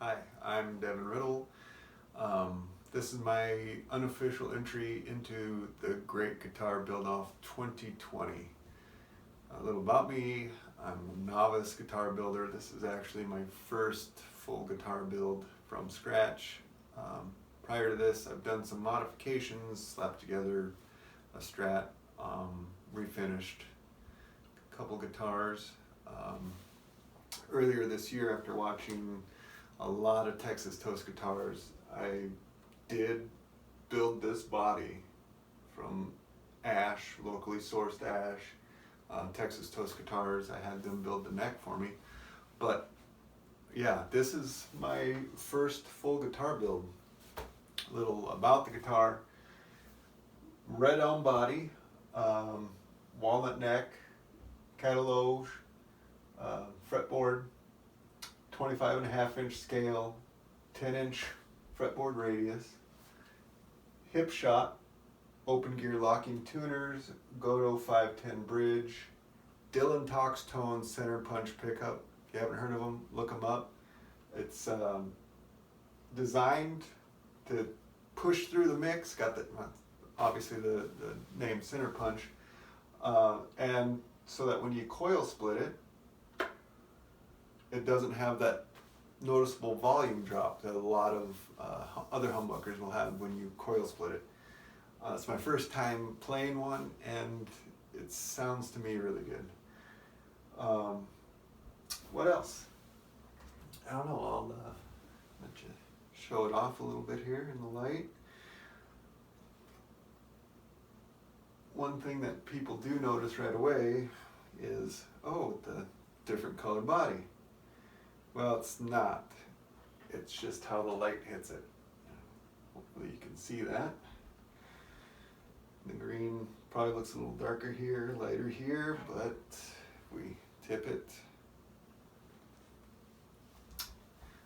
Hi, I'm Devin Riddle. This is my unofficial entry into the Great Guitar Build-Off 2020. A little about me, I'm a novice guitar builder. This is actually my first full guitar build from scratch. Prior to this, I've done some modifications, slapped together a Strat, refinished a couple guitars. Earlier this year, after watching a lot of Texas Toast guitars, I did build this body from ash, locally sourced ash. Texas Toast guitars, I had them build the neck for me. But yeah, this is my first full guitar build. A little about the guitar: red elm body, walnut neck, Katalox, fretboard, 25.5-inch scale, 10-inch fretboard radius, Hipshot, open gear locking tuners, Gotoh 510 bridge, Dylan Talks Tone Centerpunch pickup. If you haven't heard of them, look them up. It's designed to push through the mix. Got the obviously the name Centerpunch, and so that when you coil split it, it doesn't have that noticeable volume drop that a lot of other humbuckers will have when you coil split it. It's my first time playing one, and it sounds to me really good. What else? I don't know, I'll let you show it off a little bit here in the light. One thing that people do notice right away is, oh, the different color body. Well, it's not. It's just how the light hits it. Hopefully you can see that. The green probably looks a little darker here, lighter here, but if we tip it.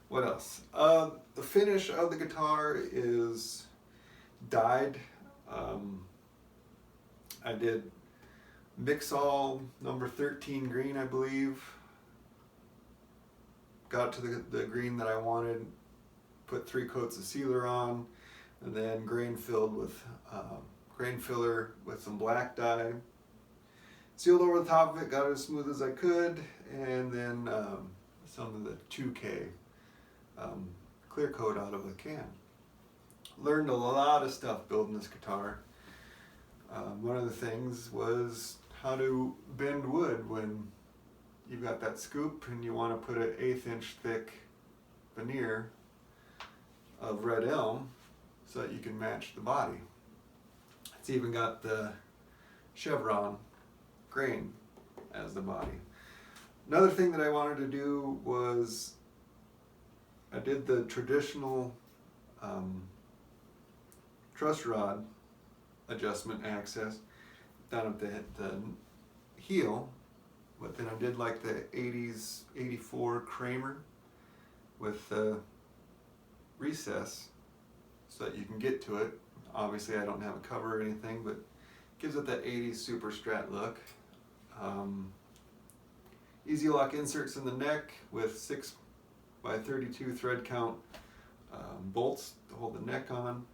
What else? The finish of the guitar is dyed. I did Mix-All number 13 green, I believe. Got to the green that I wanted, put 3 coats of sealer on, and then grain filled with grain filler with some black dye. Sealed over the top of it, got it as smooth as I could, and then some of the 2K clear coat out of a can. Learned a lot of stuff building this guitar. One of the things was how to bend wood when you've got that scoop and you want to put an 1/8 inch thick veneer of red elm so that you can match the body. It's even got the chevron grain as the body. Another thing that I wanted to do was I did the traditional truss rod adjustment access down at the heel, but then I did like the 80s 84 Kramer with the recess so that you can get to it. Obviously I don't have a cover or anything, but gives it that 80s super Strat look. Easy lock inserts in the neck with 6x32 thread count bolts to hold the neck on.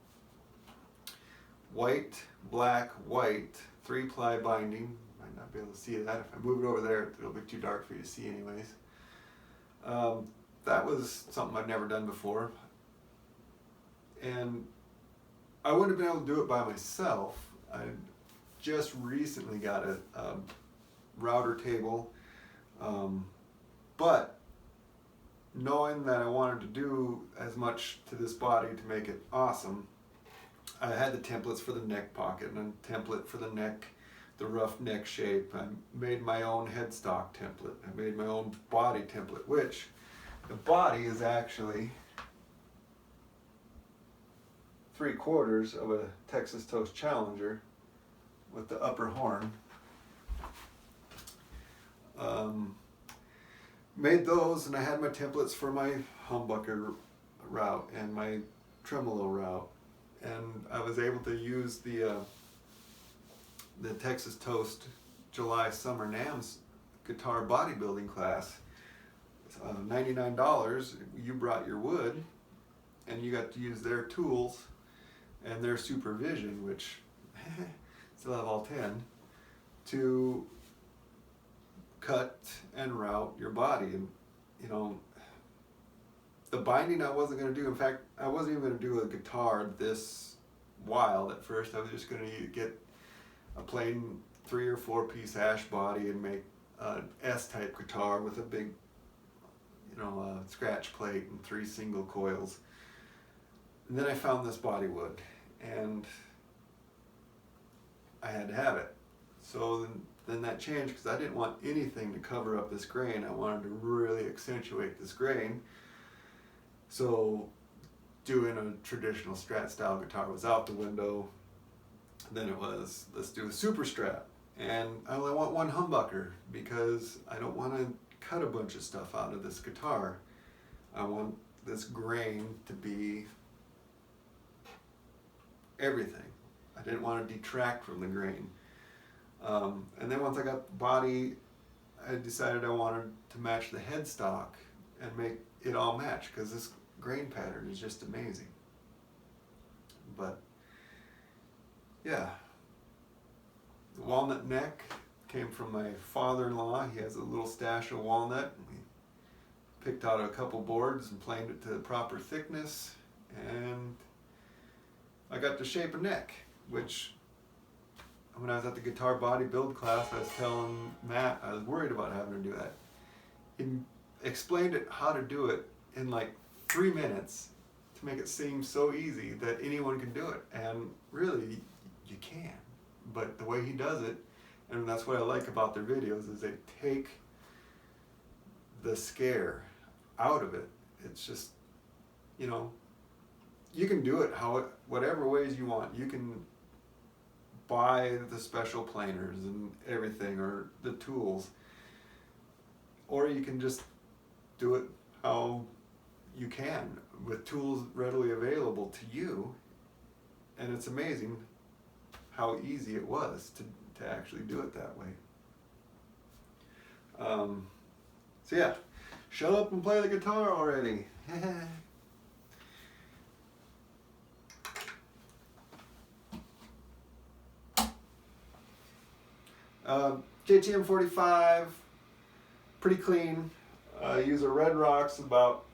White, black, white, 3-ply binding. Might not be able to see that. If I move it over there, it'll be too dark for you to see anyways. That was something I've never done before. And I wouldn't have been able to do it by myself. I just recently got a router table. But knowing that I wanted to do as much to this body to make it awesome, I had the templates for the neck pocket and a template for the neck, the rough neck shape. I made my own headstock template. I made my own body template, which the body is actually 3/4 of a Texas Toast Challenger with the upper horn. Made those, and I had my templates for my humbucker route and my tremolo route. And I was able to use the Texas Toast July Summer NAMS guitar bodybuilding class $99, you brought your wood, and you got to use their tools and their supervision, which still have all 10, to cut and route your body. And you know, the binding I wasn't going to do. In fact, I wasn't even going to do a guitar this wild at first. I was just going to get a plain 3 or 4 piece ash body and make an S-type guitar with a big, you know, scratch plate and 3 single coils. And then I found this body wood, and I had to have it. So then that changed, because I didn't want anything to cover up this grain. I wanted to really accentuate this grain. So doing a traditional Strat style guitar was out the window. Then it was, let's do a super Strat. And I only want one humbucker because I don't want to cut a bunch of stuff out of this guitar. I want this grain to be everything. I didn't want to detract from the grain. And then once I got the body, I decided I wanted to match the headstock and make it all match, because this grain pattern is just amazing. But yeah, the walnut neck came from my father-in-law. He has a little stash of walnut. We picked out a couple boards and planed it to the proper thickness, and I got to shape a neck, which when I was at the guitar body build class, I was telling Matt I was worried about having to do that. He explained it how to do it in like 3 minutes to make it seem so easy that anyone can do it. And really, you can. But the way he does it, and that's what I like about their videos, is they take the scare out of it. It's just, you know, you can do it whatever ways you want. You can buy the special planers and everything, or the tools, or you can just do it how you can with tools readily available to you. And it's amazing how easy it was to actually do it that way. So yeah, shut up and play the guitar already. JTM 45, pretty clean. Use a Red Rocks about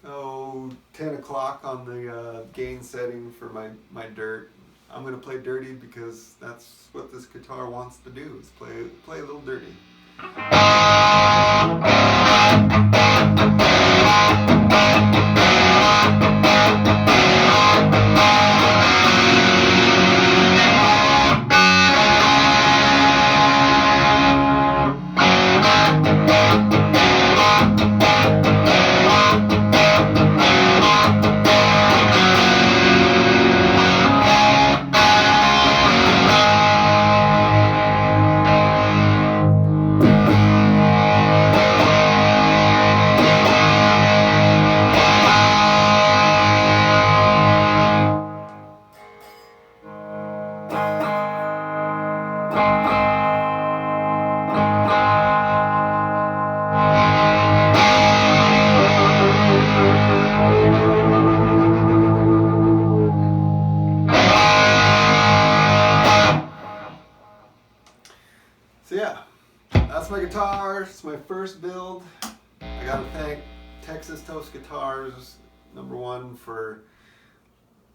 10 o'clock on the gain setting for my dirt. I'm gonna play dirty because that's what this guitar wants to do, is play a little dirty. So yeah, that's my guitar. It's my first build. I gotta thank Texas Toast Guitars, #1, for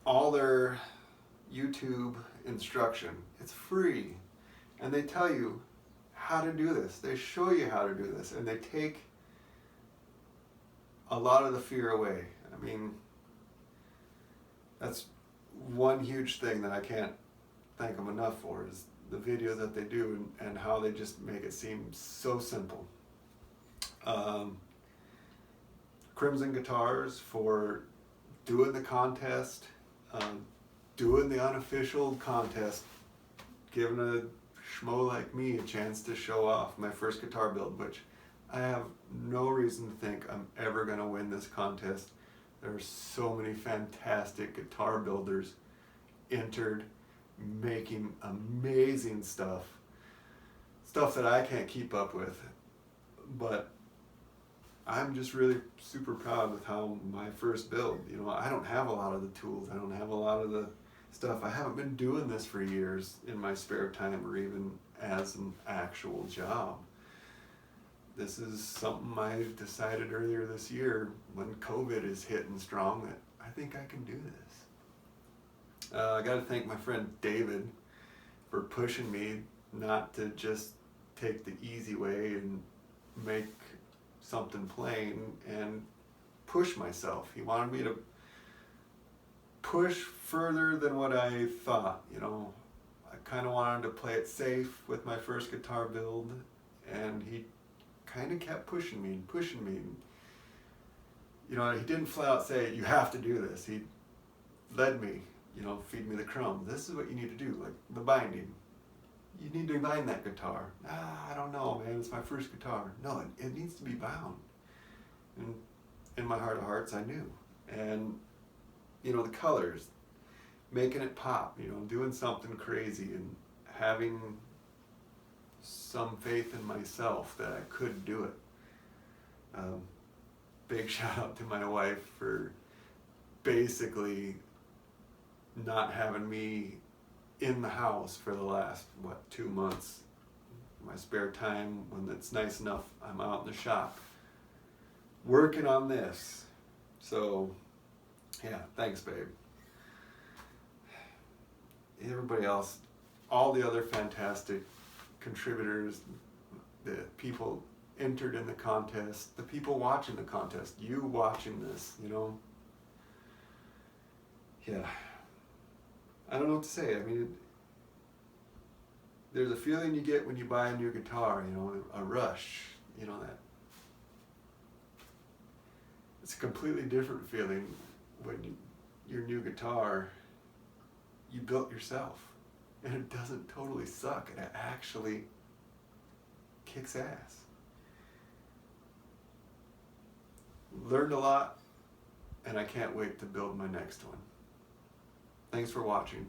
all their YouTube instruction. It's free, and they tell you how to do this. They show you how to do this, and they take a lot of the fear away. I mean, that's one huge thing that I can't thank them enough for, is the videos that they do and how they just make it seem so simple. Crimson Guitars for doing the contest, doing the unofficial contest, giving a schmo like me a chance to show off my first guitar build, which I have no reason to think I'm ever going to win this contest. There are so many fantastic guitar builders entered, making amazing stuff that I can't keep up with. But I'm just really super proud with how my first build, you know, I don't have a lot of the tools. I don't have a lot of the stuff. I haven't been doing this for years in my spare time or even as an actual job. This is something I decided earlier this year when COVID is hitting strong that I think I can do this. I got to thank my friend David for pushing me not to just take the easy way and make something plain and push myself. He wanted me to push further than what I thought, you know. I kind of wanted to play it safe with my first guitar build, and he kind of kept pushing me and pushing me. You know, he didn't flat out say, you have to do this. He led me, you know, feed me the crumbs. This is what you need to do, like the binding. You need to bind that guitar. I don't know, man, it's my first guitar. No, it needs to be bound. And in my heart of hearts, I knew. And, you know, the colors, making it pop, you know, doing something crazy and having some faith in myself that I could do it. Big shout out to my wife for basically not having me in the house for the last, 2 months. My spare time, when it's nice enough, I'm out in the shop working on this. So, yeah, thanks, babe. Everybody else, all the other fantastic contributors, the people entered in the contest, the people watching the contest, you watching this, you know. Yeah. I don't know what to say. I mean, there's a feeling you get when you buy a new guitar, you know, a rush, you know, that. It's a completely different feeling when your new guitar, you built yourself. And it doesn't totally suck. It actually kicks ass. Learned a lot, and I can't wait to build my next one. Thanks for watching.